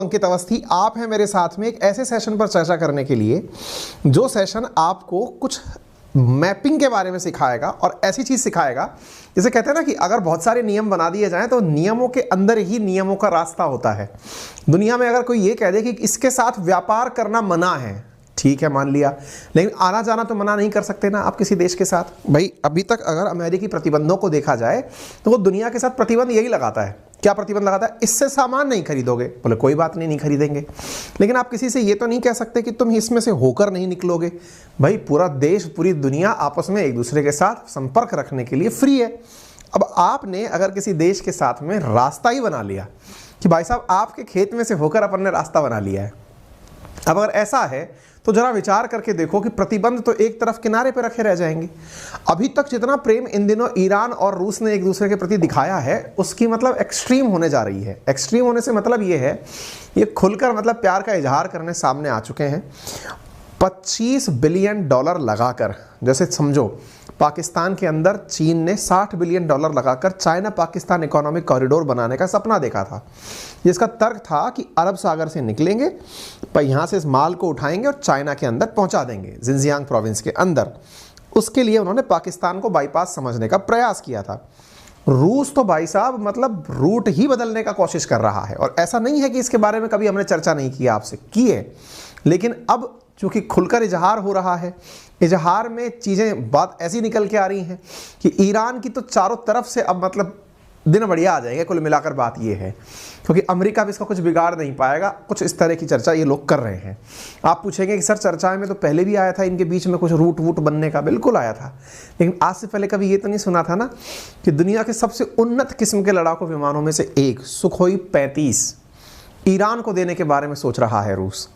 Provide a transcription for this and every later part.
अंकित अवस्थी, आप हैं मेरे साथ में एक ऐसे सेशन पर चर्चा करने के लिए जो सेशन आपको कुछ मैपिंग के बारे में सिखाएगा और ऐसी चीज सिखाएगा जैसे कहते हैं ना कि अगर बहुत सारे नियम बना दिए जाएं तो नियमों के अंदर ही नियमों का रास्ता होता है। दुनिया में अगर कोई ये कह दे कि इसके साथ व्यापार करना मना है, ठीक है मान लिया, लेकिन आना जाना तो मना नहीं कर सकते ना आप किसी देश के साथ। भाई अभी तक अगर अमेरिकी प्रतिबंधों को देखा जाए तो वो दुनिया के साथ प्रतिबंध यही लगाता है। क्या प्रतिबंध लगाता है? इससे सामान नहीं खरीदोगे, बोले कोई बात नहीं, नहीं खरीदेंगे। लेकिन आप किसी से ये तो नहीं कह सकते कि तुम इसमें से होकर नहीं निकलोगे। भाई पूरा देश, पूरी दुनिया आपस में एक दूसरे के साथ संपर्क रखने के लिए फ्री है। अब आपने अगर किसी देश के साथ में रास्ता ही बना लिया कि भाई साहब आपके खेत में से होकर अपन ने रास्ता बना लिया है, अब अगर ऐसा है तो जरा विचार करके देखो कि प्रतिबंध तो एक तरफ किनारे पे रखे रह जाएंगे। अभी तक जितना प्रेम इन दिनों ईरान और रूस ने एक दूसरे के प्रति दिखाया है उसकी मतलब एक्सट्रीम होने जा रही है। एक्सट्रीम होने से मतलब ये है, ये खुलकर मतलब प्यार का इजहार करने सामने आ चुके हैं। $25 बिलियन लगाकर, जैसे समझो पाकिस्तान के अंदर चीन ने $60 बिलियन लगाकर चाइना पाकिस्तान इकोनॉमिक कॉरिडोर बनाने का सपना देखा था, जिसका तर्क था कि अरब सागर से निकलेंगे पर यहाँ से इस माल को उठाएंगे और चाइना के अंदर पहुँचा देंगे, जिनजियांग प्रोविंस के अंदर। उसके लिए उन्होंने पाकिस्तान को बाईपास समझने का प्रयास किया था। रूस तो भाई साहब मतलब रूट ही बदलने का कोशिश कर रहा है, और ऐसा नहीं है कि इसके बारे में कभी हमने चर्चा नहीं किया आपसे, की है, लेकिन अब चूंकि खुलकर इजहार हो रहा है, इजहार में चीज़ें बात ऐसी निकल के आ रही हैं कि ईरान की तो चारों तरफ से अब मतलब दिन बढ़िया आ जाएंगे। कुल मिलाकर बात ये है, क्योंकि अमेरिका भी इसका कुछ बिगाड़ नहीं पाएगा। कुछ इस तरह की चर्चा ये लोग कर रहे हैं। आप पूछेंगे कि सर चर्चा में तो पहले भी आया था इनके बीच में कुछ रूट वूट बनने का, बिल्कुल आया था, लेकिन आज से पहले कभी ये तो नहीं सुना था ना कि दुनिया के सबसे उन्नत किस्म के लड़ाकू विमानों में से एक सुखोई 35 ईरान को देने के बारे में सोच रहा है रूस।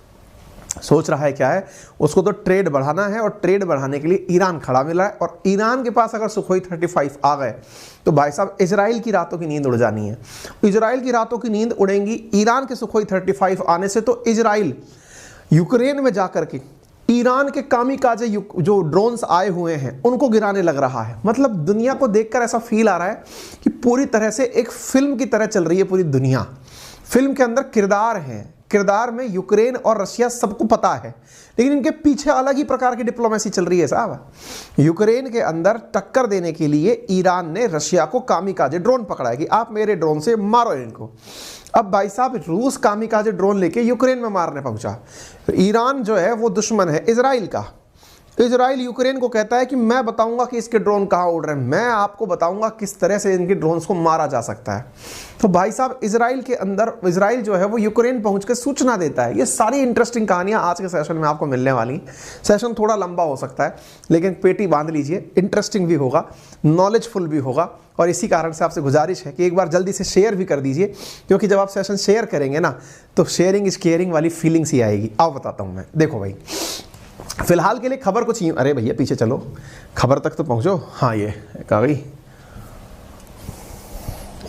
सोच रहा है क्या है, उसको तो ट्रेड बढ़ाना है, और ट्रेड बढ़ाने के लिए ईरान खड़ा मिला है। और ईरान के पास अगर सुखोई 35 आ गए तो भाई साहब इजराइल की रातों की नींद उड़ जानी है। इजराइल की रातों की नींद उड़ेंगी ईरान के सुखोई 35 आने से। तो इजराइल यूक्रेन में जाकर के ईरान के कामिकाजे जो ड्रोन्स आए हुए हैं उनको गिराने लग रहा है। मतलब दुनिया को देखकर ऐसा फील आ रहा है कि पूरी तरह से एक फिल्म की तरह चल रही है पूरी दुनिया। फिल्म के अंदर किरदार हैं, किरदार में यूक्रेन और रशिया सबको पता है, लेकिन इनके पीछे अलग ही प्रकार की डिप्लोमेसी चल रही है साहब। यूक्रेन के अंदर टक्कर देने के लिए ईरान ने रशिया को कामिकाजे ड्रोन पकड़ा है कि आप मेरे ड्रोन से मारो इनको। अब भाई साहब रूस कामिकाजे ड्रोन लेके यूक्रेन में मारने पहुंचा। ईरान जो है वो दुश्मन है इजराइल का। इजराइल यूक्रेन को कहता है कि मैं बताऊंगा कि इसके ड्रोन कहाँ उड़ रहे हैं, मैं आपको बताऊंगा किस तरह से इनके ड्रोन्स को मारा जा सकता है। तो भाई साहब इजराइल के अंदर इजराइल जो है वो यूक्रेन पहुंच के सूचना देता है। ये सारी इंटरेस्टिंग कहानियां आज के सेशन में आपको मिलने वाली। सेशन थोड़ा लंबा हो सकता है, लेकिन पेटी बांध लीजिए, इंटरेस्टिंग भी होगा, नॉलेजफुल भी होगा। और इसी कारण से आपसे गुजारिश है कि एक बार जल्दी से शेयर भी कर दीजिए, क्योंकि जब आप सेशन शेयर करेंगे ना तो शेयरिंग इज केयरिंग वाली फीलिंग्स ही आएगी। आओ बताता हूँ मैं। देखो भाई फिलहाल के लिए खबर कुछ यूं, अरे भैया पीछे चलो, खबर तक तो पहुंचो। हाँ ये कहाँ गई,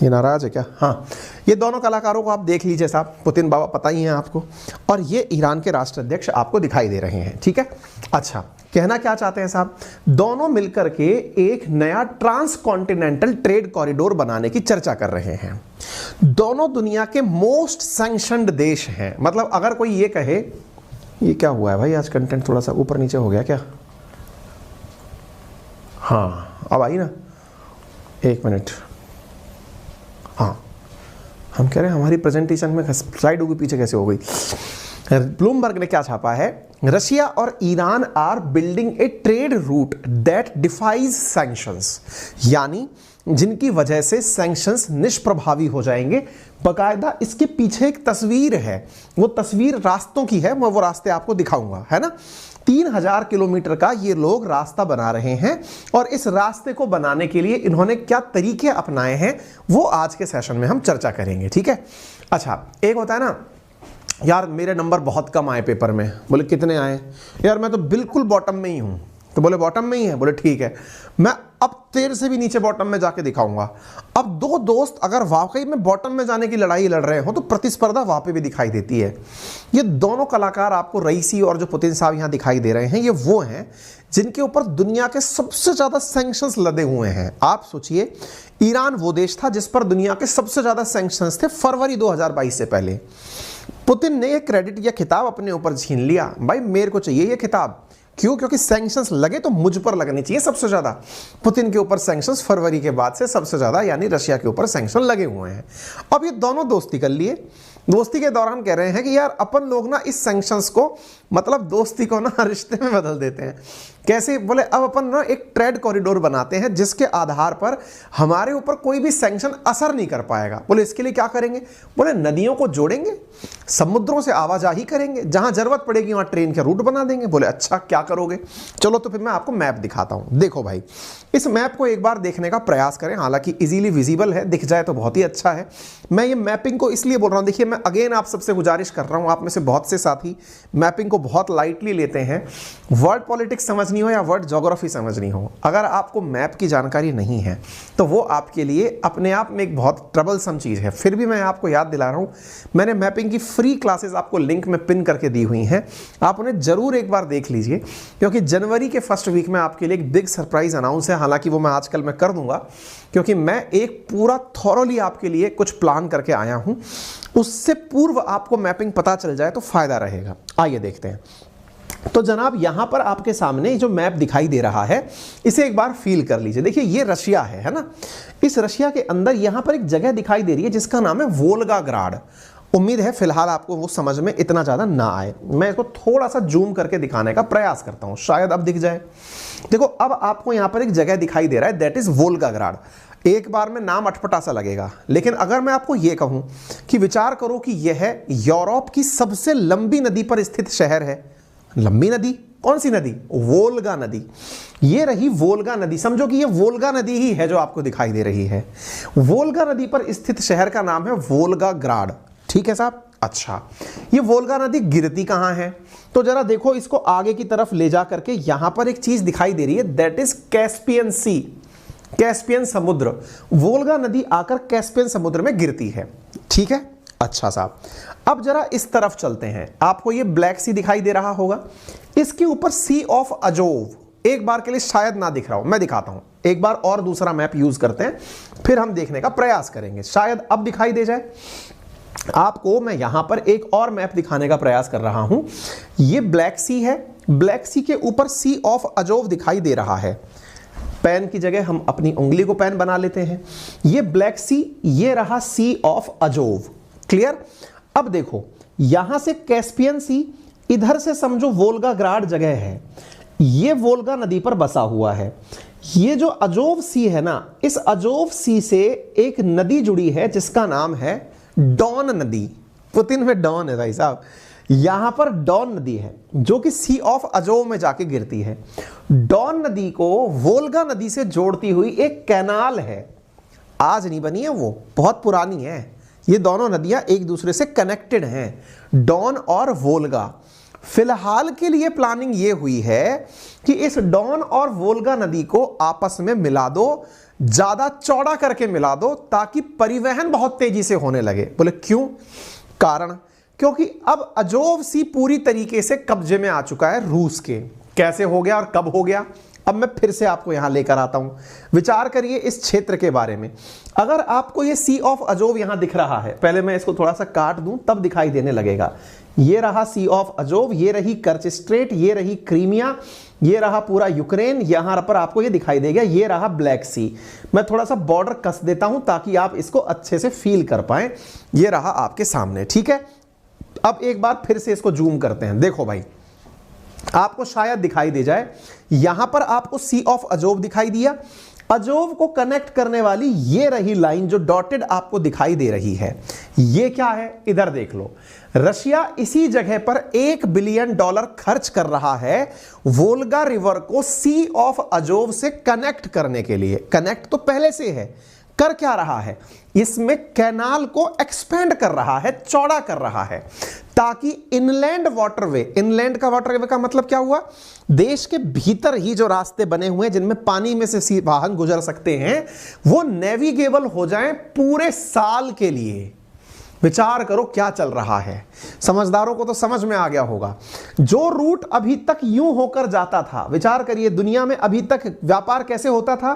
ये नाराज है क्या? हाँ, ये दोनों कलाकारों को आप देख लीजिए साहब, पुतिन बाबा पता ही है आपको, और ये ईरान के राष्ट्राध्यक्ष आपको दिखाई दे रहे हैं, ठीक है। अच्छा, कहना क्या चाहते हैं साहब, दोनों मिलकर के एक नया ट्रांस कॉन्टिनेंटल ट्रेड कॉरिडोर बनाने की चर्चा कर रहे हैं। दोनों दुनिया के मोस्ट सैंक्शनड देश हैं। मतलब अगर कोई ये कहे, ये क्या हुआ है भाई, आज कंटेंट थोड़ा सा ऊपर नीचे हो गया क्या? हाँ अब आई ना, एक मिनट। हाँ हम कह रहे हैं हमारी प्रेजेंटेशन में स्लाइड होगी, पीछे कैसे हो गई। ब्लूमबर्ग ने क्या छापा है, रशिया और Iran are building a trade route that defies sanctions, यानी जिनकी वजह से सैंक्शंस निष्प्रभावी हो जाएंगे। बकायदा इसके पीछे एक तस्वीर है, वो तस्वीर रास्तों की है, मैं वो रास्ते आपको दिखाऊंगा, है ना। 3000 किलोमीटर का ये लोग रास्ता बना रहे हैं, और इस रास्ते को बनाने के लिए इन्होंने क्या तरीके अपनाए हैं वो आज के सेशन में हम चर्चा करेंगे, ठीक है। अच्छा, एक होता है ना यार मेरे नंबर बहुत कम आए पेपर में, बोले कितने आए, यार मैं तो बिल्कुल बॉटम में ही हूँ, तो बोले बॉटम में ही है, बोले ठीक है, मैं अब तेरे से भी नीचे बॉटम में जाके दिखाऊंगा। अब दो दोस्त अगर वाकई में बॉटम में जाने की लड़ाई लड़ रहे हो तो प्रतिस्पर्धा वहां पे भी दिखाई देती है। ये दोनों कलाकार आपको रईसी और जो पुतिन साहब यहाँ दिखाई दे रहे हैं, ये वो हैं जिनके ऊपर दुनिया के सबसे ज्यादा सैंक्शंस लदे हुए हैं। आप सोचिए, ईरान वो देश था जिस पर दुनिया के सबसे ज्यादा सैंक्शंस थे फरवरी 2022 से पहले। पुतिन ने ये क्रेडिट या खिताब अपने ऊपर छीन लिया। भाई मेरे को चाहिए ये खिताब, क्यों? क्योंकि सैंक्शंस लगे तो मुझ पर लगने चाहिए सबसे ज्यादा। पुतिन के ऊपर सैंक्शंस फरवरी के बाद से सबसे ज्यादा, यानी रशिया के ऊपर सैंक्शन लगे हुए हैं। अब ये दोनों दोस्ती कर लिए, दोस्ती के दौरान कह रहे हैं कि यार अपन लोग ना इस सैंक्शंस को, मतलब दोस्ती को ना रिश्ते में बदल देते हैं। कैसे? बोले अब अपन ना एक ट्रेड कॉरिडोर बनाते हैं जिसके आधार पर हमारे ऊपर कोई भी सैंक्शन असर नहीं कर पाएगा। बोले इसके लिए क्या करेंगे? बोले नदियों को जोड़ेंगे, समुद्रों से आवाजाही करेंगे, जहां जरूरत पड़ेगी वहां ट्रेन के रूट बना देंगे। बोले अच्छा क्या करोगे? चलो तो फिर मैं आपको मैप दिखाता हूं। देखो भाई, इस मैप को एक बार देखने का प्रयास करें, हालांकि इजीली विजिबल है, दिख जाए तो बहुत ही अच्छा है। मैं ये मैपिंग को इसलिए बोल रहा हूं, देखिए मैं अगेन आप सबसे गुजारिश कर रहा हूं, आप में से बहुत से साथी मैपिंग को बहुत लाइटली लेते हैं। वर्ड पॉलिटिक्स समझनी हो या वर्ड ज्योग्राफी समझनी हो, अगर आपको मैप की जानकारी नहीं है तो वो आपके लिए अपने आप में एक बहुत ट्रबलसम चीज है। फिर भी मैं आपको याद दिला रहा हूं, मैंने मैपिंग की फ्री क्लासेस आपको लिंक में पिन करके दी हुई हैं, आप उन्हें जरूर एक बार देख लीजिए, क्योंकि जनवरी के फर्स्ट वीक में आपके लिए एक बिग सरप्राइज अनाउंस है। हालांकि वो मैं आजकल मैं कर दूंगा, क्योंकि मैं एक पूरा थॉरोली आपके लिए कुछ प्लान करके आया हूं। उससे पूर्व आपको मैपिंग पता चल जाए तो फायदा रहेगा। आइए देखते हैं। तो जनाब यहां पर आपके सामने जो मैप दिखाई दे रहा है, इसे एक बार फील कर लीजिए। देखिए ये रशिया है ना। इस रशिया के अंदर यहां पर एक जगह दिखाई दे रही है जिसका नाम है वोल्गाग्राड। उम्मीद है फिलहाल आपको वो समझ में इतना ज्यादा ना आए। मैं इसको थोड़ा सा जूम करके दिखाने का प्रयास करता हूं, शायद अब दिख जाए। देखो अब आपको यहां पर एक जगह दिखाई दे रहा है, दैट इज वोल्गाग्राड। एक बार में नाम अटपटा सा लगेगा, लेकिन अगर मैं आपको यह कहूं कि विचार करो कि यह यूरोप की सबसे लंबी नदी पर स्थित शहर है। लंबी नदी? कौन सी नदी? वोल्गा नदी। ये रही वोल्गा नदी, समझो कि ये वोल्गा नदी ही है जो आपको दिखाई दे रही है। वोल्गा नदी पर स्थित शहर का नाम है वोल्गाग्राड। ठीक है साहब। अच्छा, ये वोल्गा नदी गिरती कहां है? तो जरा देखो, इसको आगे की तरफ ले जा करके यहां पर एक चीज दिखाई दे रही है, that is Caspian Sea, Caspian समुद्र। वोल्गा नदी आकर कैस्पियन समुद्र में गिरती है। ठीक है। अच्छा साहब, अब जरा इस तरफ चलते हैं। आपको ये ब्लैक सी दिखाई दे रहा होगा, इसके ऊपर सी ऑफ अजोव एक बार के लिए शायद ना दिख रहा हो, मैं दिखाता हूं। एक बार और दूसरा मैप यूज करते हैं, फिर हम देखने का प्रयास करेंगे, शायद अब दिखाई दे जाए आपको। मैं यहां पर एक और मैप दिखाने का प्रयास कर रहा हूं। ये ब्लैक सी है, ब्लैक सी के ऊपर सी ऑफ अजोव दिखाई दे रहा है। पेन की जगह हम अपनी उंगली को पेन बना लेते हैं। ये ब्लैक सी, ये रहा सी ऑफ अजोव। क्लियर? अब देखो यहां से कैस्पियन सी, इधर से समझो वोल्गाग्राड जगह है, ये वोल्गा नदी पर बसा हुआ है। ये जो अजोव सी है ना, इस अजोव सी से एक नदी जुड़ी है जिसका नाम है डॉन नदी। पुतिन में डॉन है भाई साहब। यहां पर डॉन नदी है जो कि सी ऑफ अजोव में जाके गिरती है। डॉन नदी को वोल्गा नदी से जोड़ती हुई एक कैनाल है, आज नहीं बनी है, वो बहुत पुरानी है। ये दोनों नदियां एक दूसरे से कनेक्टेड हैं, डॉन और वोल्गा। फिलहाल के लिए प्लानिंग ये हुई है कि इस डॉन और वोल्गा नदी को आपस में मिला दो, ज्यादा चौड़ा करके मिला दो, ताकि परिवहन बहुत तेजी से होने लगे। बोले क्यों? कारण, क्योंकि अब अजोव सी पूरी तरीके से कब्जे में आ चुका है रूस के। कैसे हो गया और कब हो गया, अब मैं फिर से आपको यहां लेकर आता हूं। विचार करिए इस क्षेत्र के बारे में। अगर आपको ये सी ऑफ अजोव यहां दिख रहा है, पहले मैं इसको थोड़ा सा काट दूं तब दिखाई देने लगेगा। ये रहा सी ऑफ अजोव, ये रही कर्च स्ट्रेट, ये रही क्रीमिया, ये रहा पूरा यूक्रेन, यहां पर आपको ये दिखाई देगा, ये रहा ब्लैक सी। मैं थोड़ा सा बॉर्डर कस देता हूं ताकि आप इसको अच्छे से फील कर पाए। ये रहा आपके सामने। ठीक है। अब एक बार फिर से इसको जूम करते हैं। देखो भाई, आपको शायद दिखाई दे जाए, यहां पर आपको सी ऑफ अजोव दिखाई दिया। अजोव को कनेक्ट करने वाली ये रही लाइन जो डॉटेड आपको दिखाई दे रही है, ये क्या है? इधर देख लो। रशिया इसी जगह पर $1 बिलियन खर्च कर रहा है वोल्गा रिवर को सी ऑफ अजोव से कनेक्ट करने के लिए। कनेक्ट तो पहले से है, कर क्या रहा है? इसमें कैनाल को एक्सपेंड कर रहा है, चौड़ा कर रहा है, ताकि इनलैंड वाटरवे, इनलैंड का वाटरवे का मतलब क्या हुआ? देश के भीतर ही जो रास्ते बने हुए हैं जिनमें पानी में से वाहन गुजर सकते हैं, वो नेविगेबल हो जाएं पूरे साल के लिए। विचार करो क्या चल रहा है। समझदारों को तो समझ में आ गया होगा। जो रूट अभी तक यूं होकर जाता था, विचार करिए दुनिया में अभी तक व्यापार कैसे होता था।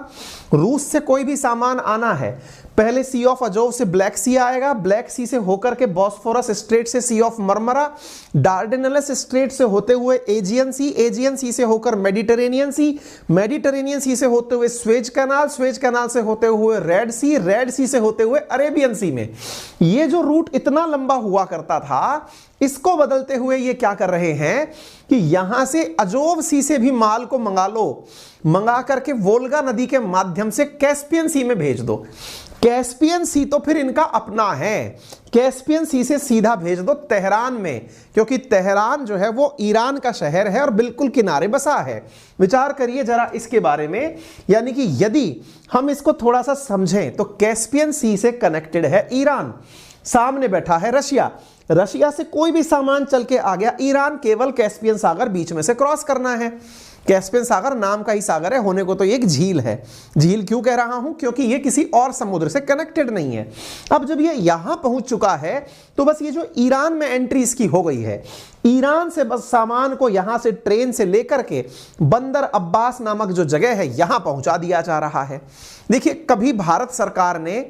रूस से कोई भी सामान आना है, पहले सी ऑफ अजोव से ब्लैक सी आएगा, ब्लैक सी से होकर के बॉस्फोरस स्ट्रेट से सी ऑफ मरमरा, डार्डेनल्स स्ट्रेट से होते हुए एजियन सी, एजियन सी से होकर मेडिटेरेनियन सी, मेडिटेरेनियन सी से होते हुए स्वेज कैनाल, स्वेज कैनाल से होते हुए रेड सी, रेड सी से होते हुए अरेबियन सी में। ये जो रूट इतना लंबा हुआ करता था, इसको बदलते हुए ये क्या कर रहे हैं कि यहां से अजोव सी से भी माल को मंगा लो, मंगा करके वोल्गा नदी के माध्यम से कैस्पियन सी में भेज दो। कैस्पियन सी तो फिर इनका अपना है, कैस्पियन सी से सीधा भेज दो तेहरान में, क्योंकि तेहरान जो है वो ईरान का शहर है और बिल्कुल किनारे बसा है। विचार करिए जरा इसके बारे में, यानी कि यदि हम इसको थोड़ा सा समझें तो कैस्पियन सी से कनेक्टेड है ईरान, सामने बैठा है रशिया, रशिया से कोई भी सामान चल के आ गया, ईरान केवल कैस्पियन सागर बीच में से क्रॉस करना है। कैस्पियन सागर नाम का ही सागर है, होने को तो एक झील है। झील क्यों कह रहा हूं? क्योंकि ये किसी और समुद्र से कनेक्टेड नहीं है। अब जब ये यहां पहुंच चुका है तो बस ये जो ईरान में एंट्री इसकी हो गई है, ईरान से बस सामान को यहां से ट्रेन से लेकर के बंदर अब्बास नामक जो जगह है यहां पहुंचा दिया जा रहा है। देखिए, कभी भारत सरकार ने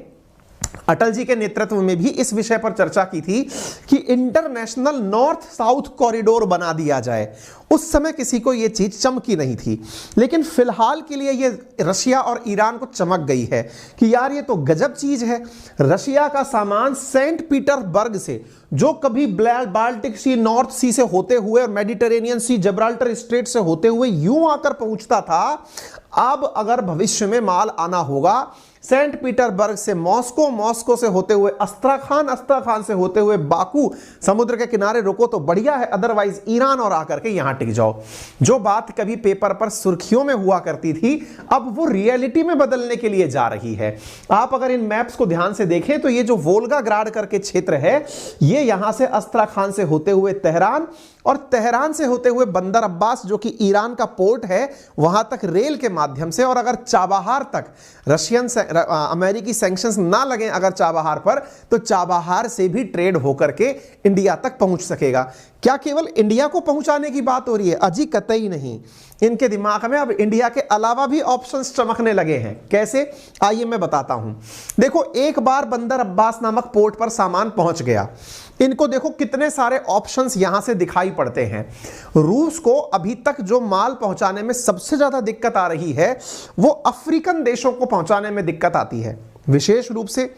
अटल जी के नेतृत्व में भी इस विषय पर चर्चा की थी कि इंटरनेशनल नॉर्थ साउथ कॉरिडोर बना दिया जाए। उस समय किसी को यह चीज चमकी नहीं थी, लेकिन फिलहाल के लिए यह रशिया और ईरान को चमक गई है कि यार ये तो गजब चीज है। रशिया का सामान सेंट पीटर्सबर्ग से, जो कभी बाल्टिक सी, नॉर्थ सी से होते हुए और मेडिटेरेनियन सी, जब्राल्टर स्ट्रेट से होते हुए यूं आकर पहुंचता था, अब अगर भविष्य में माल आना होगा सेंट पीटर्सबर्ग से मॉस्को, मॉस्को से होते हुए अस्त्राखान, अस्त्राखान से होते हुए बाकू, समुद्र के किनारे रुको तो बढ़िया है, अदरवाइज ईरान और आकर के यहां टिक जाओ। जो बात कभी पेपर पर सुर्खियों में हुआ करती थी, अब वो रियलिटी में बदलने के लिए जा रही है। आप अगर इन मैप्स को ध्यान से देखें तो ये जो वोल्गाग्राड करके क्षेत्र है, ये यहां से अस्त्राखान से होते हुए तेहरान और तेहरान से होते हुए बंदर अब्बास, जो कि ईरान का पोर्ट है, वहां तक रेल के माध्यम से, और अगर चाबहार तक रशियन अमेरिकी सैंक्शंस ना लगे अगर चाबहार पर, तो चाबहार से भी ट्रेड होकर के इंडिया तक पहुंच सकेगा। क्या केवल इंडिया को पहुंचाने की बात हो रही है? अजी कतई नहीं। इनके दिमाग में अब इंडिया के अलावा भी ऑप्शंस चमकने लगे हैं। कैसे? आइए मैं बताता हूं। देखो, एक बार बंदर अब्बास नामक पोर्ट पर सामान पहुंच गया, इनको देखो कितने सारे ऑप्शंस यहां से दिखाई पड़ते हैं। रूस को अभी तक जो माल पहुंचाने में सबसे ज्यादा दिक्कत आ रही है, वो अफ्रीकन देशों को पहुंचाने में दिक्कत आती है। विशेष रूप से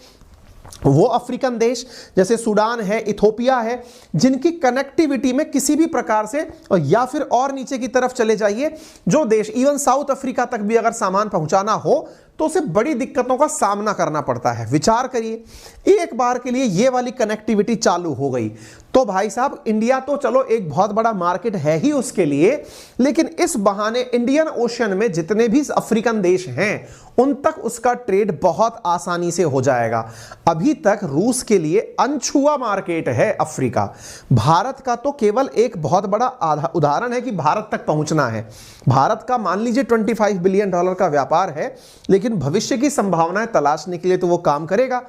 वो अफ्रीकन देश जैसे सूडान है, इथोपिया है, जिनकी कनेक्टिविटी में किसी भी प्रकार से, या फिर और नीचे की तरफ चले जाइए, जो देश इवन साउथ अफ्रीका तक भी अगर सामान पहुंचाना हो तो उसे बड़ी दिक्कतों का सामना करना पड़ता है। विचार करिए, एक बार के लिए ये वाली कनेक्टिविटी चालू हो गई तो भाई साहब, इंडिया तो चलो एक बहुत बड़ा मार्केट है ही उसके लिए, लेकिन इस बहाने इंडियन ओशन में जितने भी अफ्रीकन देश हैं उन तक उसका ट्रेड बहुत आसानी से हो जाएगा। अभी तक रूस के लिए अनछुआ मार्केट है अफ्रीका। भारत का तो केवल एक बहुत बड़ा उदाहरण है कि भारत तक पहुंचना है। भारत का मान लीजिए $25 बिलियन का व्यापार है, लेकिन भविष्य की संभावनाएं तलाशने के लिए तो वो काम करेगा।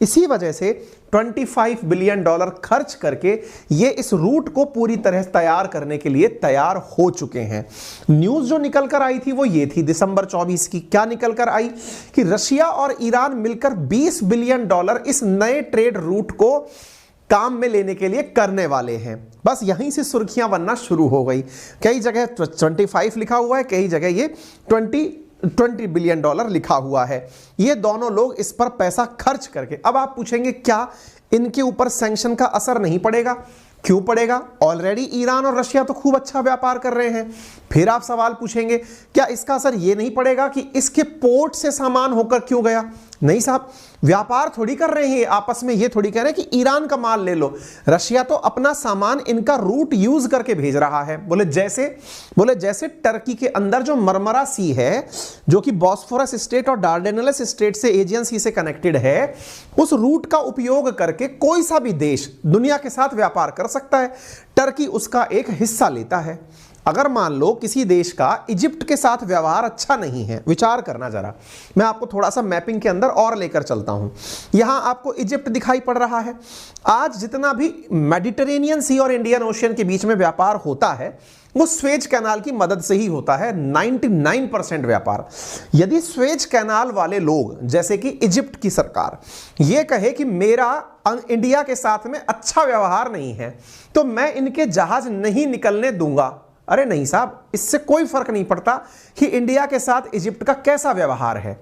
इसी वजह से $25 बिलियन खर्च करके ये इस रूट को पूरी तरह तैयार करने के लिए तैयार हो चुके हैं। न्यूज़ जो निकल कर आई थी वो ये थी दिसंबर 24 की। क्या निकल कर आई कि रशिया और ईरान मिलकर $20 बिलियन इस नए ट्रेड रूट को काम में लेने के लिए करने वाले हैं। बस यहीं से सुर्खियां बनना शुरू हो गई। कई जगह 25 लिखा हुआ है, कई जगह ये $20 बिलियन लिखा हुआ है। ये दोनों लोग इस पर पैसा खर्च करके, अब आप पूछेंगे क्या इनके ऊपर सैंक्शन का असर नहीं पड़ेगा? क्यों पड़ेगा? ऑलरेडी ईरान और रशिया तो खूब अच्छा व्यापार कर रहे हैं। फिर आप सवाल पूछेंगे क्या इसका असर ये नहीं पड़ेगा कि इसके पोर्ट से सामान होकर क्यों गया? नहीं साहब, व्यापार थोड़ी कर रहे हैं आपस में, ये थोड़ी कह रहे हैं कि ईरान का माल ले लो। रशिया तो अपना सामान इनका रूट यूज करके भेज रहा है। बोले जैसे टर्की के अंदर जो मरमरा सी है, जो कि बॉस्फोरस स्ट्रेट और डार्डेनल्स स्ट्रेट से एजियन सी से कनेक्टेड है, उस रूट का उपयोग करके कोई सा भी देश दुनिया के साथ व्यापार कर सकता है। टर्की उसका एक हिस्सा लेता है। अगर मान लो किसी देश का इजिप्ट के साथ व्यवहार अच्छा नहीं है, विचार करना जरा, मैं आपको थोड़ा सा मैपिंग के अंदर और लेकर चलता हूं। यहां आपको इजिप्ट दिखाई पड़ रहा है। आज जितना भी मेडिटेरेनियन सी और इंडियन ओशियन के बीच में व्यापार होता है वो स्वेज कैनाल की मदद से ही होता है। 99% व्यापार। यदि स्वेज कैनाल वाले लोग जैसे कि इजिप्ट की सरकार ये कहे कि मेरा इंडिया के साथ में अच्छा व्यवहार नहीं है तो मैं इनके जहाज नहीं निकलने दूंगा, अरे नहीं साहब, इससे कोई फर्क नहीं पड़ता कि इंडिया के साथ इजिप्ट का कैसा व्यवहार है।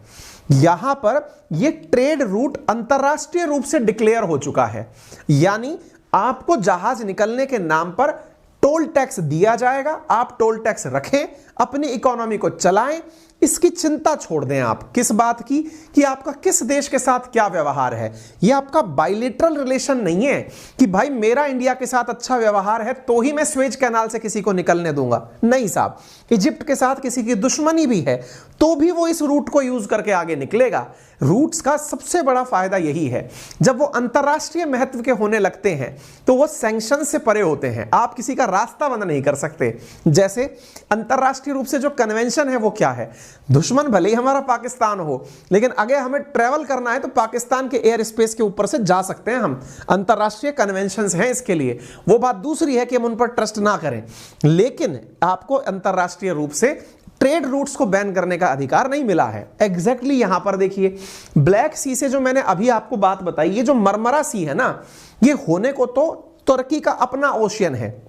यहां पर यह ट्रेड रूट अंतरराष्ट्रीय रूप से डिक्लेयर हो चुका है, यानी आपको जहाज निकलने के नाम पर टोल टैक्स दिया जाएगा, आप टोल टैक्स रखें, अपनी इकोनॉमी को चलाएं, इसकी चिंता छोड़ दें। आप किस बात की कि आपका किस देश के साथ क्या व्यवहार है। यह आपका बायलेटरल रिलेशन नहीं है कि भाई मेरा इंडिया के साथ अच्छा व्यवहार है तो ही मैं स्वेज कैनाल से किसी को निकलने दूंगा। नहीं साहब, इजिप्ट के साथ किसी की दुश्मनी भी है तो भी वो इस रूट को यूज करके आगे निकलेगा। रूट्स का सबसे बड़ा फायदा यही है, जब वो अंतरराष्ट्रीय महत्व के होने लगते हैं तो वो सैंक्शन से परे होते हैं, आप किसी का रास्ता बंद नहीं कर सकते। जैसे अंतरराष्ट्रीय रूप से जो कन्वेंशन है वो क्या है, दुश्मन भले ही हमारा पाकिस्तान हो लेकिन अगर हमें ट्रेवल करना है तो पाकिस्तान के एयर स्पेस के ऊपर से जा सकते हैं हम, अंतरराष्ट्रीय कन्वेंशंस हैं इसके लिए। वो बात दूसरी है कि हम उन पर ट्रस्ट ना करें, लेकिन आपको अंतरराष्ट्रीय रूप से ट्रेड रूट्स को बैन करने का अधिकार नहीं मिला है। एग्जैक्टली यहां पर देखिए, ब्लैक सी से जो मैंने अभी आपको बात बताई, ये जो मरमरा सी है ना, ये होने को तो तुर्की का अपना ओशियन है,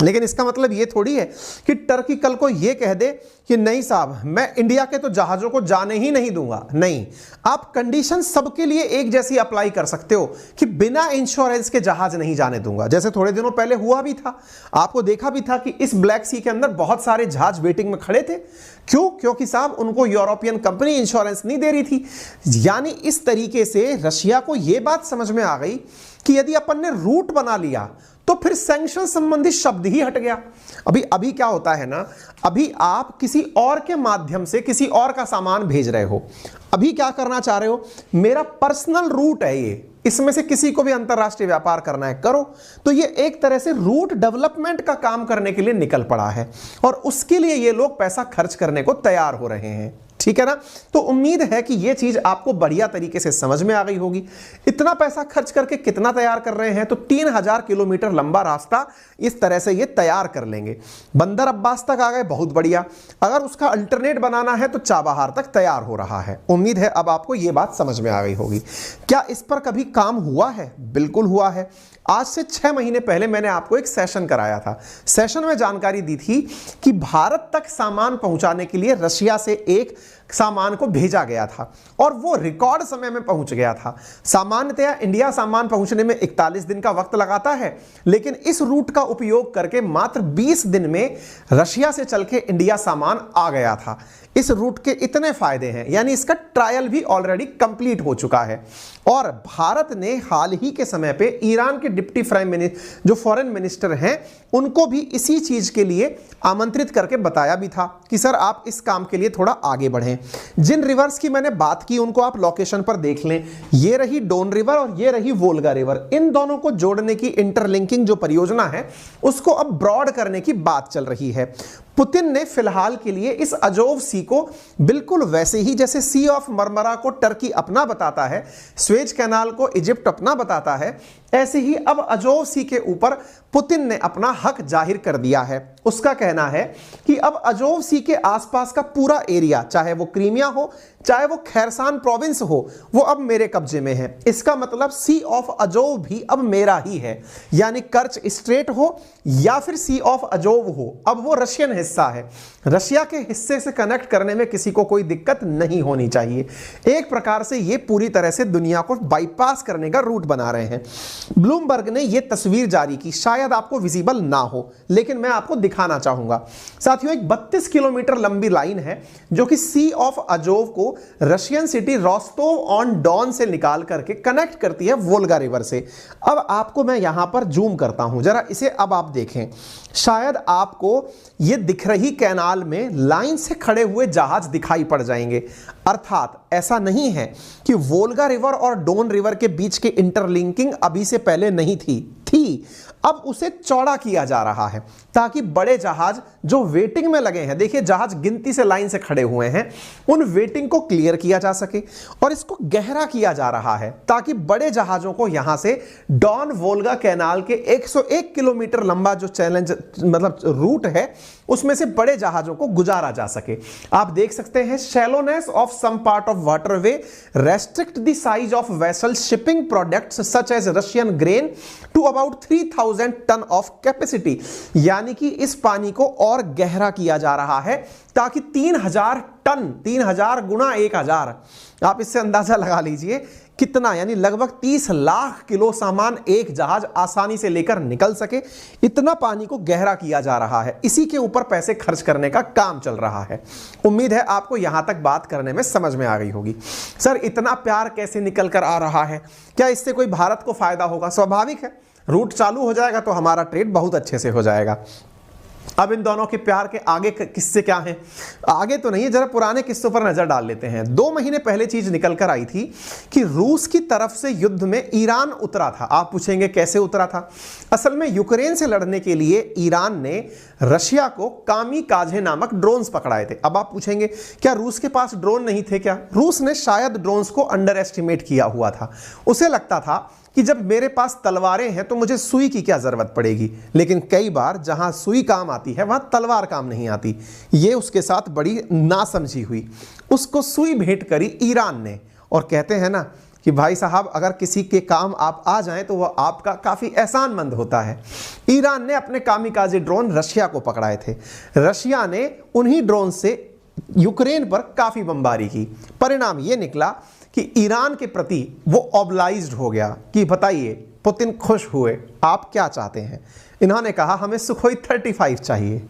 लेकिन इसका मतलब ये थोड़ी है कि टर्की कल को ये कह दे कि नहीं साहब मैं इंडिया के तो जहाजों को जाने ही नहीं दूंगा। नहीं, आप कंडीशन सबके लिए एक जैसी अप्लाई कर सकते हो कि बिना इंश्योरेंस के जहाज नहीं जाने दूंगा। जैसे थोड़े दिनों पहले हुआ भी था, आपको देखा भी था कि इस ब्लैक सी के अंदर बहुत सारे जहाज वेटिंग में खड़े थे। क्यों? क्योंकि साहब उनको यूरोपियन कंपनी इंश्योरेंस नहीं दे रही थी। यानी इस तरीके से रशिया को यह बात समझ में आ गई कि यदि अपन ने रूट बना लिया तो फिर सैंक्शन संबंधी शब्द ही हट गया। अभी क्या होता है ना, अभी आप किसी और के माध्यम से किसी और का सामान भेज रहे हो। अभी क्या करना चाह रहे हो, मेरा पर्सनल रूट है ये, इसमें से किसी को भी अंतरराष्ट्रीय व्यापार करना है करो। तो ये एक तरह से रूट डेवलपमेंट का काम करने के लिए निकल पड़ा है और उसके लिए ये लोग पैसा खर्च करने को तैयार हो रहे हैं। ठीक है ना? तो उम्मीद है कि यह चीज आपको बढ़िया तरीके से समझ में आ गई होगी। इतना पैसा खर्च करके कितना तैयार कर रहे हैं, तो 3000 किलोमीटर लंबा रास्ता इस तरह से ये तैयार कर लेंगे। बंदर अब्बास तक आ गए, बहुत बढ़िया। अगर उसका अल्टरनेट बनाना है तो चाबहार तक तैयार हो रहा है। उम्मीद है अब आपको यह बात समझ में आ गई होगी। क्या इस पर कभी काम हुआ है? बिल्कुल हुआ है। आज से 6 महीने पहले मैंने आपको एक सेशन कराया था। सेशन में जानकारी दी थी कि भारत तक सामान पहुंचाने के लिए रशिया से एक सामान को भेजा गया था और वो रिकॉर्ड समय में पहुंच गया था। सामान्यतया इंडिया सामान पहुंचने में 41 दिन का वक्त लगाता है, लेकिन इस रूट का उपयोग करके मात्र 20 दिन में रशिया से चल के इंडिया सामान आ गया था। इस रूट के इतने फायदे हैं, यानी इसका ट्रायल भी ऑलरेडी कंप्लीट हो चुका है। और भारत ने हाल ही के समय पे ईरान के डिप्टी प्राइम मिनिस्टर जो फॉरेन मिनिस्टर हैं उनको भी इसी चीज के लिए आमंत्रित करके बताया भी था कि सर आप इस काम के लिए थोड़ा आगे बढ़ें। जिन रिवर्स की मैंने बात की उनको आप लोकेशन पर देख लें। ये रही डोन रिवर और ये रही वोल्गा रिवर। इन दोनों को जोड़ने की इंटरलिंकिंग जो परियोजना है उसको अब ब्रॉड करने की बात चल रही है। पुतिन ने फिलहाल के लिए इस अजोव सी को बिल्कुल वैसे ही जैसे सी ऑफ मरमरा को टर्की अपना बताता है, स्वेज कैनाल को इजिप्ट अपना बताता है, ऐसे ही अब अजोव सी के ऊपर पुतिन ने अपना हक जाहिर कर दिया है। उसका कहना है कि अब अजोव सी के आसपास का पूरा एरिया, चाहे वो क्रीमिया हो चाहे वो खैरसान प्रोविंस हो, वो अब मेरे कब्जे में है। इसका मतलब सी ऑफ अजोव भी अब मेरा ही है, यानी कर्च स्ट्रेट हो या फिर सी ऑफ अजोव हो, अब वो रशियन हिस्सा है। रशिया के हिस्से से कनेक्ट करने में किसी को कोई दिक्कत नहीं होनी चाहिए। एक प्रकार से ये पूरी तरह से दुनिया को बाईपास करने का रूट बना रहे हैं। ब्लूमबर्ग ने यह तस्वीर जारी की, शायद आपको विजिबल ना हो लेकिन मैं आपको दिखाना चाहूंगा। साथियों, एक 32 किलोमीटर लंबी लाइन है जो कि सी ऑफ अजोव को Russian city Rostov on Don से निकाल करके कनेक्ट करती है वोल्गा रिवर से। अब आपको मैं यहां पर जूम करता हूं, जरा इसे अब आप देखें। शायद आपको यह दिख रही कैनाल में लाइन से खड़े हुए जहाज दिखाई पड़ जाएंगे। अर्थात ऐसा नहीं है कि वोल्गा रिवर और डोन रिवर के बीच की इंटरलिंकिंग अभी से पहले नहीं थी, अब उसे चौड़ा किया जा रहा है ताकि बड़े जहाज जो वेटिंग में लगे हैं, देखिए जहाज गिनती से लाइन से खड़े हुए हैं, उन वेटिंग को क्लियर किया जा सके और इसको गहरा किया जा रहा है ताकि बड़े जहाजों को यहां से डॉन वोल्गा कैनाल के 101 किलोमीटर लंबा जो चैलेंज मतलब रूट है उसमें से बड़े जहाजों को गुजारा जा सके। आप देख सकते हैं shallowness of some part of waterway restrict the size of vessel shipping products such as Russian grain to about 3000 ton of capacity, यानी कि इस पानी को और गहरा किया जा रहा है ताकि 3000 टन, 3000 गुना 1000, आप इससे अंदाजा लगा लीजिए कितना, यानी लगभग 30 लाख किलो सामान एक जहाज आसानी से लेकर निकल सके, इतना पानी को गहरा किया जा रहा है। इसी के ऊपर पैसे खर्च करने का काम चल रहा है। उम्मीद है आपको यहां तक बात करने में समझ में आ गई होगी। सर इतना प्यार कैसे निकल कर आ रहा है, क्या इससे कोई भारत को फायदा होगा? स्वाभाविक है, रूट चालू हो जाएगा तो हमारा ट्रेड बहुत अच्छे से हो जाएगा। अब इन दोनों के प्यार के आगे किस्से क्या हैं? आगे तो नहीं है, जरा पुराने किस्सों पर नजर डाल लेते हैं। 2 महीने पहले चीज निकल कर आई थी कि रूस की तरफ से युद्ध में ईरान उतरा था। आप पूछेंगे कैसे उतरा था? असल में यूक्रेन से लड़ने के लिए ईरान ने रशिया को कामिकाज़े नामक ड्रोन्स पकड़ाए थे। अब आप पूछेंगे क्या रूस के पास ड्रोन नहीं थे क्या? रूस ने शायद ड्रोन्स को अंडर एस्टिमेट किया हुआ था। उसे लगता था कि जब मेरे पास तलवारें हैं तो मुझे सुई की क्या जरूरत पड़ेगी, लेकिन कई बार जहां सुई काम आती है वहां तलवार काम नहीं आती। ये उसके साथ बड़ी नासमझी हुई। उसको सुई भेंट करी ईरान ने, और कहते हैं ना कि भाई साहब अगर किसी के काम आप आ जाएं तो वह आपका काफी एहसानमंद होता है। ईरान ने अपने कामिकाज़े ड्रोन रशिया को पकड़ाए थे। रशिया ने उन्हीं ड्रोन से यूक्रेन पर काफी बमबारी की। परिणाम यह निकला कि ईरान के प्रति वो ऑब्लाइज्ड हो गया कि बताइए पुतिन खुश हुए, आप क्या चाहते हैं? इन्होंने कहा हमें सुखोई 35 चाहिए।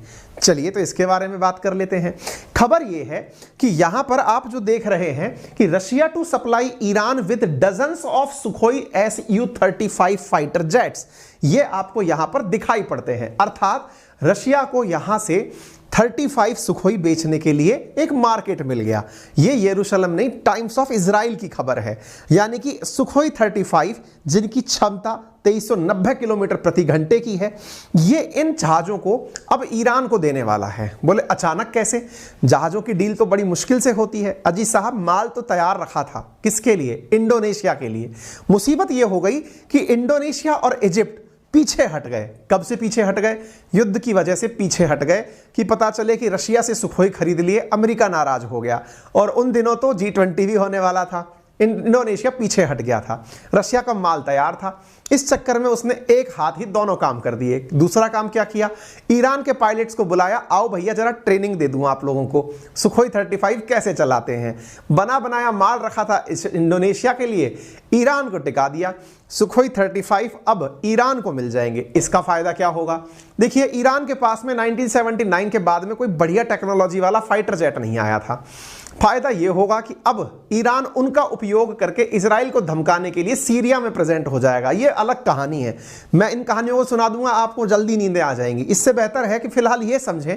चलिए तो इसके बारे में बात कर लेते हैं। खबर यह है कि यहां पर आप जो देख रहे हैं कि Russia to supply Iran with dozens of Sukhoi Su-35 fighter jets, ये आपको यहां पर दिखाई पड़ते हैं। अर्थात रशिया को यहां से 35 सुखोई बेचने के लिए एक मार्केट मिल गया। ये यरूशलेम नहीं, टाइम्स ऑफ इजराइल की खबर है। यानी कि सुखोई 35 जिनकी क्षमता 2390 किलोमीटर प्रति घंटे की है, ये इन जहाजों को अब ईरान को देने वाला है। बोले अचानक कैसे? जहाजों की डील तो बड़ी मुश्किल से होती है। अजी साहब माल तो तैयार रखा था, किसके लिए? इंडोनेशिया के लिए। मुसीबत यह हो गई कि इंडोनेशिया और इजिप्ट पीछे हट गए। कब से पीछे हट गए? युद्ध की वजह से पीछे हट गए कि पता चले कि रशिया से सुखोई खरीद लिए, अमेरिका नाराज हो गया। और उन दिनों तो G20 भी होने वाला था, इंडोनेशिया पीछे हट गया था। रशिया का माल तैयार था, इस चक्कर में उसने एक हाथ ही दोनों काम कर दिए। दूसरा काम क्या किया? ईरान के पायलट्स को बुलाया, आओ भैया जरा ट्रेनिंग दे दूं आप लोगों को, सुखोई 35 कैसे चलाते हैं। बना बनाया माल रखा था इंडोनेशिया के लिए, ईरान को टिका दिया। सुखोई 35 अब ईरान को मिल जाएंगे। इसका फायदा क्या होगा? देखिए ईरान के पास में 1979 के बाद में कोई बढ़िया टेक्नोलॉजी वाला फाइटर जेट नहीं आया था। फायदा यह होगा कि अब ईरान उनका उपयोग करके इजराइल को धमकाने के लिए सीरिया में प्रेजेंट हो जाएगा। यह अलग कहानी है, मैं इन कहानियों को सुना दूंगा, आपको जल्दी नींदें आ जाएंगी। इससे बेहतर है कि फिलहाल यह समझें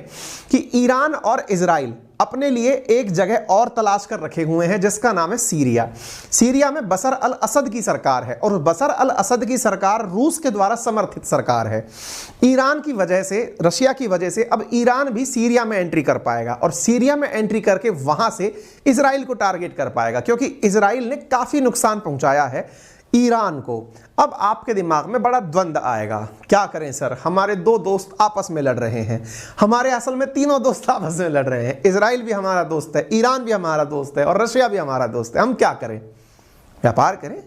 कि ईरान और इजराइल अपने लिए एक जगह और तलाश कर रखे हुए हैं जिसका नाम है सीरिया। सीरिया में बशर अल असद की सरकार है और बशर अल असद की सरकार रूस के द्वारा समर्थित सरकार है। ईरान की वजह से, रशिया की वजह से अब ईरान भी सीरिया में एंट्री कर पाएगा और सीरिया में एंट्री करके वहां से इजराइल को टारगेट कर पाएगा, क्योंकि इजराइल ने काफी नुकसान पहुंचाया है ईरान को। अब आपके दिमाग में बड़ा द्वंद आएगा, क्या करें सर, हमारे 2 दोस्त आपस में लड़ रहे हैं। हमारे असल में 3 दोस्त आपस में लड़ रहे हैं। इजराइल भी हमारा दोस्त है, ईरान भी हमारा दोस्त है और रशिया भी हमारा दोस्त है। हम क्या करें? व्यापार करें?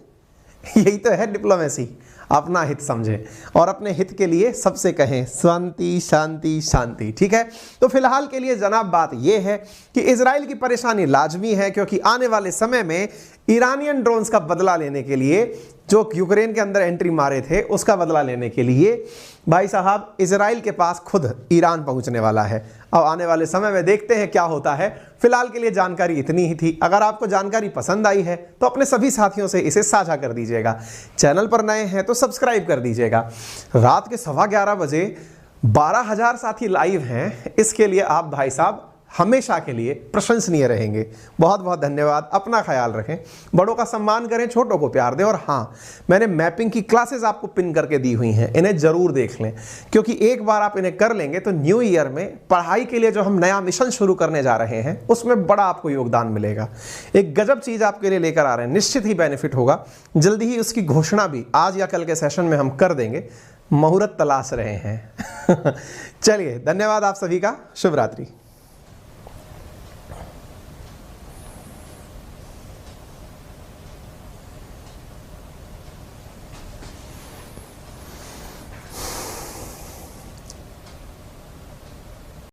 यही तो है डिप्लोमेसी। अपना हित समझें और अपने हित के लिए सबसे कहें शांति शांति शांति। ठीक है, तो फिलहाल के लिए जनाब बात यह है कि इजराइल की परेशानी लाजमी है, क्योंकि आने वाले समय में ईरानियन ड्रोन्स का बदला लेने के लिए, जो यूक्रेन के अंदर एंट्री मारे थे उसका बदला लेने के लिए भाई साहब इजराइल के पास खुद ईरान पहुंचने वाला है। अब आने वाले समय में देखते हैं क्या होता है। फिलहाल के लिए जानकारी इतनी ही थी। अगर आपको जानकारी पसंद आई है तो अपने सभी साथियों से इसे साझा कर दीजिएगा। चैनल पर नए हैं तो सब्सक्राइब कर दीजिएगा। रात के 11:15 बजे 12,000 साथी लाइव हैं, इसके लिए आप भाई साहब हमेशा के लिए प्रशंसनीय रहेंगे। बहुत बहुत धन्यवाद। अपना ख्याल रखें, बड़ों का सम्मान करें, छोटों को प्यार दें। और हाँ, मैंने मैपिंग की क्लासेस आपको पिन करके दी हुई हैं, इन्हें जरूर देख लें, क्योंकि एक बार आप इन्हें कर लेंगे तो न्यू ईयर में पढ़ाई के लिए जो हम नया मिशन शुरू करने जा रहे हैं उसमें बड़ा आपको योगदान मिलेगा। एक गजब चीज आपके लिए लेकर आ रहे हैं, निश्चित ही बेनिफिट होगा। जल्दी ही उसकी घोषणा भी आज या कल के सेशन में हम कर देंगे, मुहूर्त तलाश रहे हैं। चलिए, धन्यवाद आप सभी का। शुभ रात्रि।